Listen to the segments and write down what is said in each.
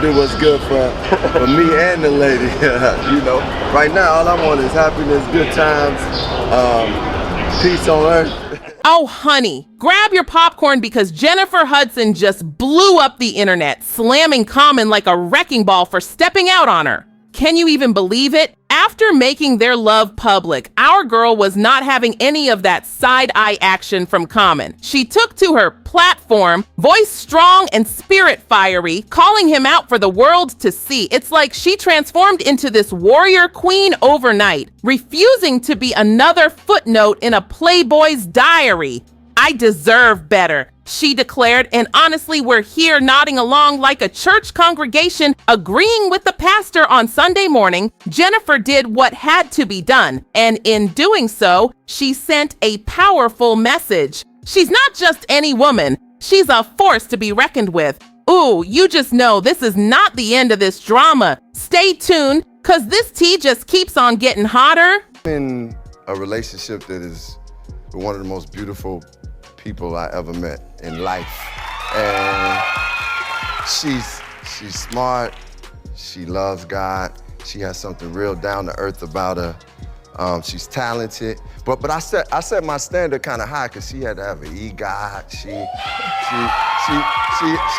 Do what's good for me and the lady. You know, right now all I want is happiness, good times, peace on earth. Oh, honey, grab your popcorn because Jennifer Hudson just blew up the internet, slamming Common like a wrecking ball for stepping out on her. Can you even believe it? After making their love public, our girl was not having any of that side-eye action from Common. She took to her platform, voice strong and spirit fiery, calling him out for the world to see. It's like she transformed into this warrior queen overnight, refusing to be another footnote in a Playboy's diary. I deserve better, she declared, and honestly, we're here nodding along like a church congregation agreeing with the pastor on Sunday morning. Jennifer did what had to be done, and in doing so, she sent a powerful message. She's not just any woman, she's a force to be reckoned with. Ooh, you just know this is not the end of this drama. Stay tuned, cause this tea just keeps on getting hotter. In a relationship that is one of the most beautiful people I ever met in life. And she's smart, she loves God, she has something real down to earth about her. She's talented, but I set my standard kind of high because she had to have an EGOT. She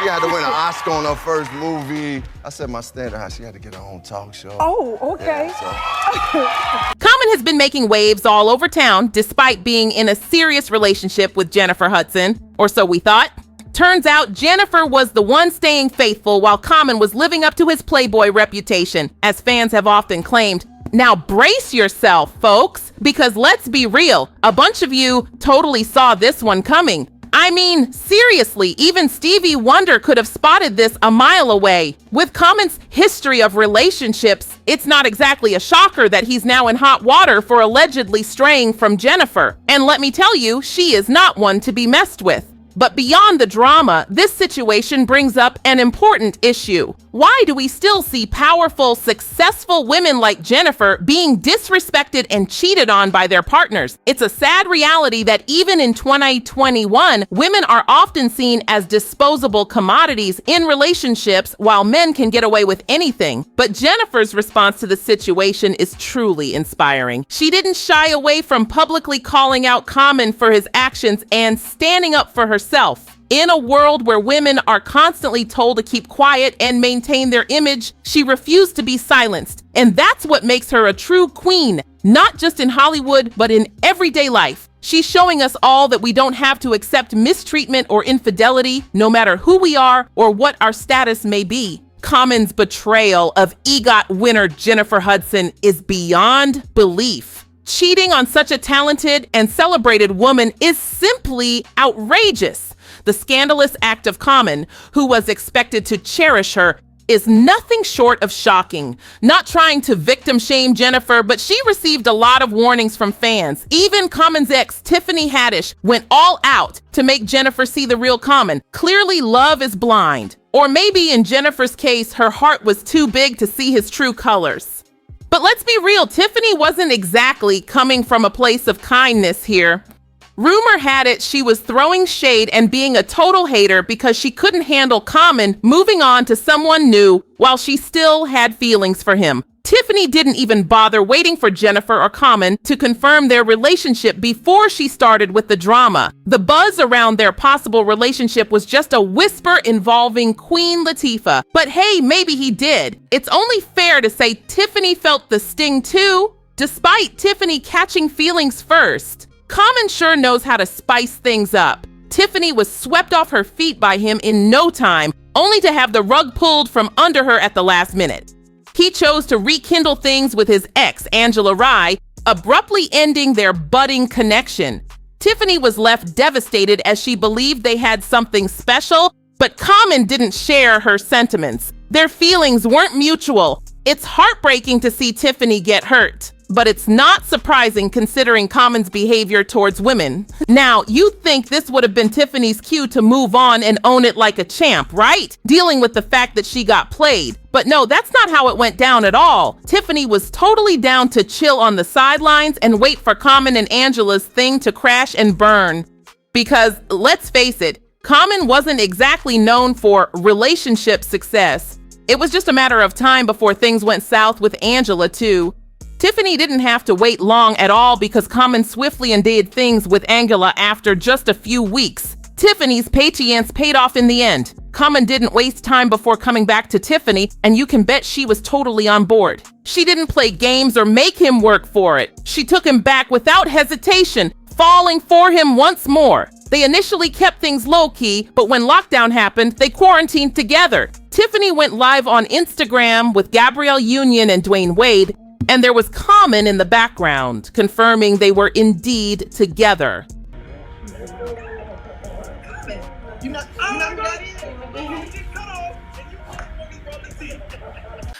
had to win an Oscar on her first movie. I set my standard high. She had to get her own talk show. Oh, okay. Yeah, Common has been making waves all over town despite being in a serious relationship with Jennifer Hudson, or so we thought. Turns out Jennifer was the one staying faithful while Common was living up to his Playboy reputation, as fans have often claimed. Now brace yourself, folks, because let's be real, a bunch of you totally saw this one coming. I mean, seriously, even Stevie Wonder could have spotted this a mile away. With Common's history of relationships, it's not exactly a shocker that he's now in hot water for allegedly straying from Jennifer. And let me tell you, she is not one to be messed with. But beyond the drama, this situation brings up an important issue. Why do we still see powerful, successful women like Jennifer being disrespected and cheated on by their partners? It's a sad reality that even in 2021, women are often seen as disposable commodities in relationships while men can get away with anything. But Jennifer's response to the situation is truly inspiring. She didn't shy away from publicly calling out Common for his actions and standing up for herself. In a world where women are constantly told to keep quiet and maintain their image, she refused to be silenced. And that's what makes her a true queen, not just in Hollywood, but in everyday life. She's showing us all that we don't have to accept mistreatment or infidelity, no matter who we are or what our status may be. Common's betrayal of EGOT winner Jennifer Hudson is beyond belief. Cheating on such a talented and celebrated woman is simply outrageous. The scandalous act of Common, who was expected to cherish her, is nothing short of shocking. Not trying to victim shame Jennifer, but she received a lot of warnings from fans. Even Common's ex, Tiffany Haddish, went all out to make Jennifer see the real Common. Clearly, love is blind. Or maybe in Jennifer's case, her heart was too big to see his true colors. But let's be real, Tiffany wasn't exactly coming from a place of kindness here. Rumor had it she was throwing shade and being a total hater because she couldn't handle Common moving on to someone new while she still had feelings for him. Tiffany didn't even bother waiting for Jennifer or Common to confirm their relationship before she started with the drama. The buzz around their possible relationship was just a whisper involving Queen Latifah. But hey, maybe he did. It's only fair to say Tiffany felt the sting too, despite Tiffany catching feelings first. Common sure knows how to spice things up. Tiffany was swept off her feet by him in no time, only to have the rug pulled from under her at the last minute. He chose to rekindle things with his ex, Angela Rye, abruptly ending their budding connection. Tiffany was left devastated as she believed they had something special, but Common didn't share her sentiments. Their feelings weren't mutual. It's heartbreaking to see Tiffany get hurt, but it's not surprising considering Common's behavior towards women. Now, you'd think this would have been Tiffany's cue to move on and own it like a champ, right? Dealing with the fact that she got played. But no, that's not how it went down at all. Tiffany was totally down to chill on the sidelines and wait for Common and Angela's thing to crash and burn. Because, let's face it, Common wasn't exactly known for relationship success. It was just a matter of time before things went south with Angela, too. Tiffany didn't have to wait long at all because Common swiftly undid things with Angela after just a few weeks. Tiffany's patience paid off in the end. Common didn't waste time before coming back to Tiffany, and you can bet she was totally on board. She didn't play games or make him work for it. She took him back without hesitation, falling for him once more. They initially kept things low-key, but when lockdown happened, they quarantined together. Tiffany went live on Instagram with Gabrielle Union and Dwayne Wade, and there was Common in the background, confirming they were indeed together.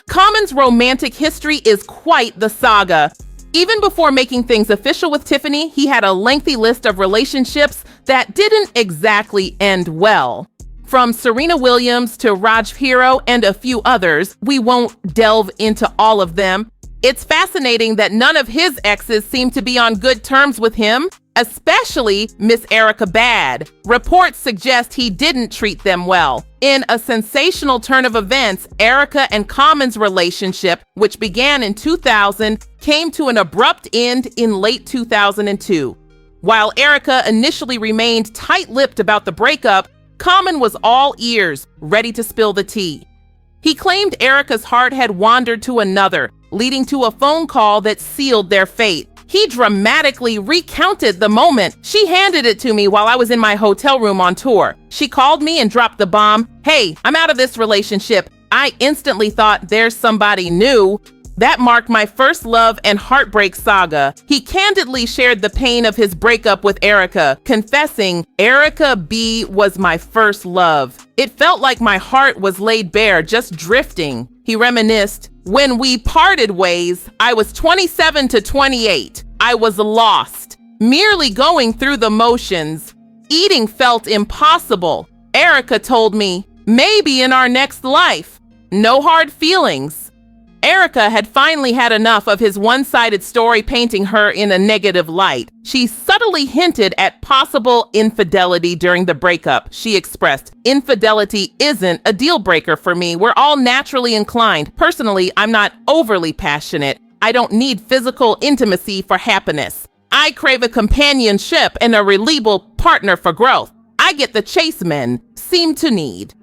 Common's romantic history is quite the saga. Even before making things official with Tiffany, he had a lengthy list of relationships that didn't exactly end well. From Serena Williams to Raj Hiro and a few others, we won't delve into all of them. It's fascinating that none of his exes seem to be on good terms with him, especially Miss Erykah Bad. Reports suggest he didn't treat them well. In a sensational turn of events, Erykah and Common's relationship, which began in 2000, came to an abrupt end in late 2002. While Erykah initially remained tight-lipped about the breakup, Common was all ears, ready to spill the tea. He claimed Erykah's heart had wandered to another, leading to a phone call that sealed their fate. He dramatically recounted the moment. She handed it to me while I was in my hotel room on tour. She called me and dropped the bomb. "Hey, I'm out of this relationship." I instantly thought, there's somebody new. That marked my first love and heartbreak saga. He candidly shared the pain of his breakup with Erykah, confessing, "Erykah B was my first love. It felt like my heart was laid bare, just drifting." He reminisced, "When we parted ways, I was 27 to 28. I was lost, merely going through the motions. Eating felt impossible. Erykah told me, maybe in our next life. No hard feelings." Erykah had finally had enough of his one-sided story painting her in a negative light. She subtly hinted at possible infidelity during the breakup. She expressed, "Infidelity isn't a deal breaker for me. We're all naturally inclined. Personally, I'm not overly passionate. I don't need physical intimacy for happiness. I crave a companionship and a reliable partner for growth. I get the chase men seem to need."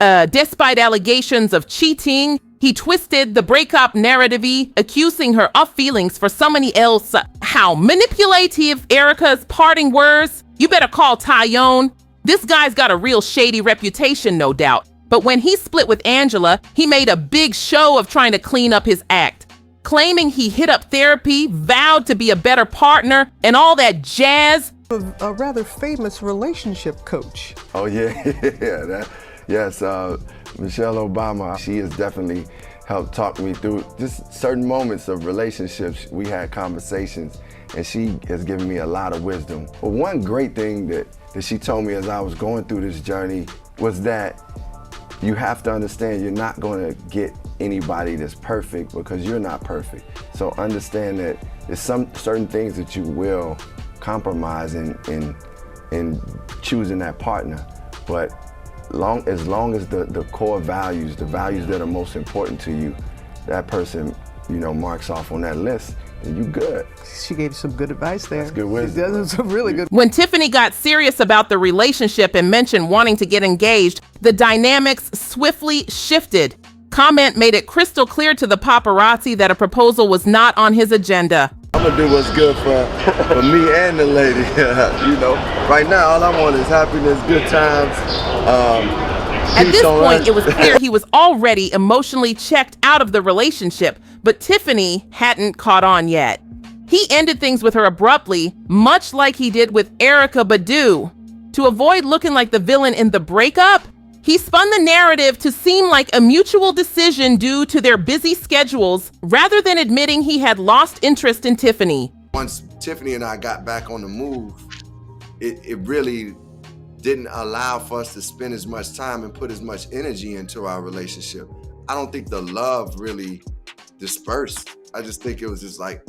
Despite allegations of cheating, he twisted the breakup narrative, accusing her of feelings for somebody else. How manipulative Erykah's parting words. "You better call Tyone. This guy's got a real shady reputation, no doubt." But when he split with Angela, he made a big show of trying to clean up his act, claiming he hit up therapy, vowed to be a better partner, and all that jazz. A rather famous relationship coach. Oh yeah, yes, Michelle Obama, she has definitely helped talk me through just certain moments of relationships. We had conversations, and she has given me a lot of wisdom. But one great thing that she told me as I was going through this journey was that you have to understand you're not going to get anybody that's perfect because you're not perfect. So understand that there's some certain things that you will compromise in choosing that partner. But as long as the core values, the values that are most important to you, that person, marks off on that list, then you good. She gave some good advice there. That's good wisdom. That was some really good. When Tiffany got serious about the relationship and mentioned wanting to get engaged, the dynamics swiftly shifted. Comment made it crystal clear to the paparazzi that a proposal was not on his agenda. I'm gonna do what's good for me and the lady. Right now all I want is happiness, good times. At this point, it was clear he was already emotionally checked out of the relationship, but Tiffany hadn't caught on yet. He ended things with her abruptly, much like he did with Erykah Badu. To avoid looking like the villain in the breakup, he spun the narrative to seem like a mutual decision due to their busy schedules, rather than admitting he had lost interest in Tiffany. Once Tiffany and I got back on the move, it really didn't allow for us to spend as much time and put as much energy into our relationship. I don't think the love really dispersed. I just think it was just like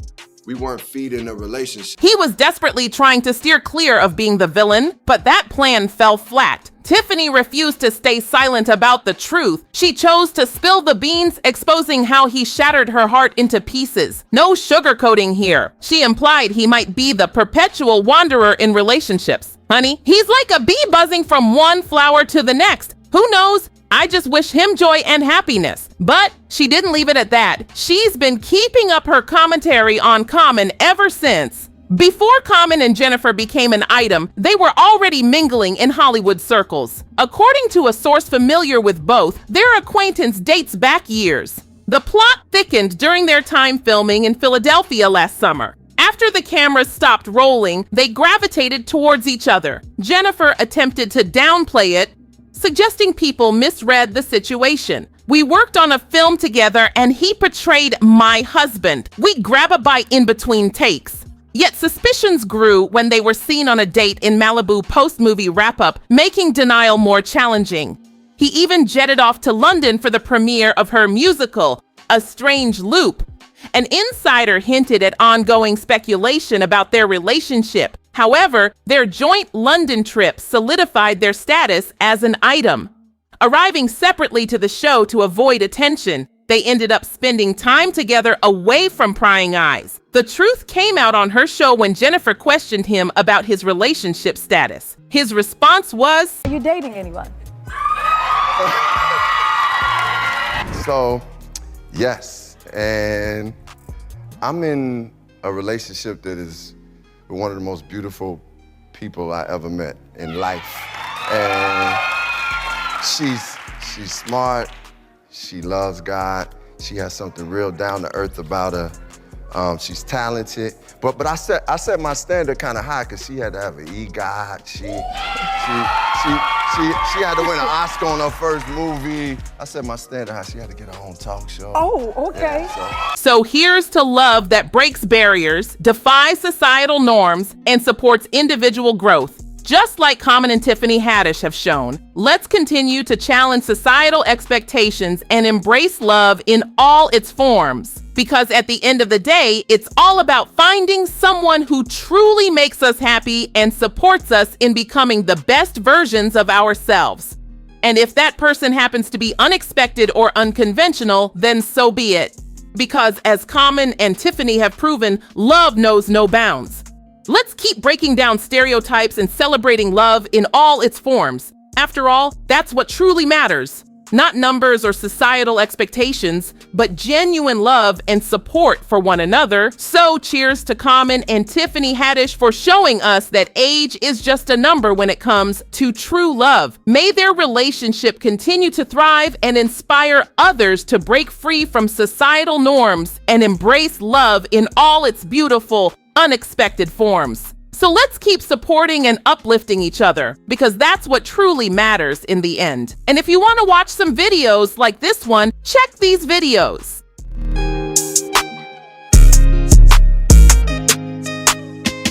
we weren't feeding the relationship. He was desperately trying to steer clear of being the villain, but that plan fell flat. Tiffany refused to stay silent about the truth. She chose to spill the beans, exposing how he shattered her heart into pieces. No sugarcoating here. She implied he might be the perpetual wanderer in relationships. Honey, he's like a bee buzzing from one flower to the next. Who knows? I just wish him joy and happiness. But she didn't leave it at that. She's been keeping up her commentary on Common ever since. Before Common and Jennifer became an item, they were already mingling in Hollywood circles. According to a source familiar with both, their acquaintance dates back years. The plot thickened during their time filming in Philadelphia last summer. After the cameras stopped rolling, they gravitated towards each other. Jennifer attempted to downplay it, suggesting people misread the situation. We worked on a film together and he portrayed my husband. We grab a bite in between takes. Yet suspicions grew when they were seen on a date in Malibu post-movie wrap-up, making denial more challenging. He even jetted off to London for the premiere of her musical, A Strange Loop. An insider hinted at ongoing speculation about their relationship. However, their joint London trip solidified their status as an item. Arriving separately to the show to avoid attention, they ended up spending time together away from prying eyes. The truth came out on her show when Jennifer questioned him about his relationship status. His response was, "Are you dating anyone?" So, yes, and I'm in a relationship that is one of the most beautiful people I ever met in life. And she's smart, she loves God, she has something real down to earth about her. She's talented, but I set my standard kind of high because she had to have an EGOT. She had to win an Oscar on her first movie. I set my standard high. She had to get her own talk show. Oh, okay. Yeah, so here's to love that breaks barriers, defies societal norms, and supports individual growth. Just like Common and Tiffany Haddish have shown, let's continue to challenge societal expectations and embrace love in all its forms. Because at the end of the day, it's all about finding someone who truly makes us happy and supports us in becoming the best versions of ourselves. And if that person happens to be unexpected or unconventional, then so be it. Because as Common and Tiffany have proven, love knows no bounds. Let's keep breaking down stereotypes and celebrating love in all its forms. After all, that's what truly matters. Not numbers or societal expectations, but genuine love and support for one another. So cheers to Common and Tiffany Haddish for showing us that age is just a number when it comes to true love. May their relationship continue to thrive and inspire others to break free from societal norms and embrace love in all its beautiful, unexpected forms. So let's keep supporting and uplifting each other, because that's what truly matters in the end. And if you want to watch some videos like this one, check these videos.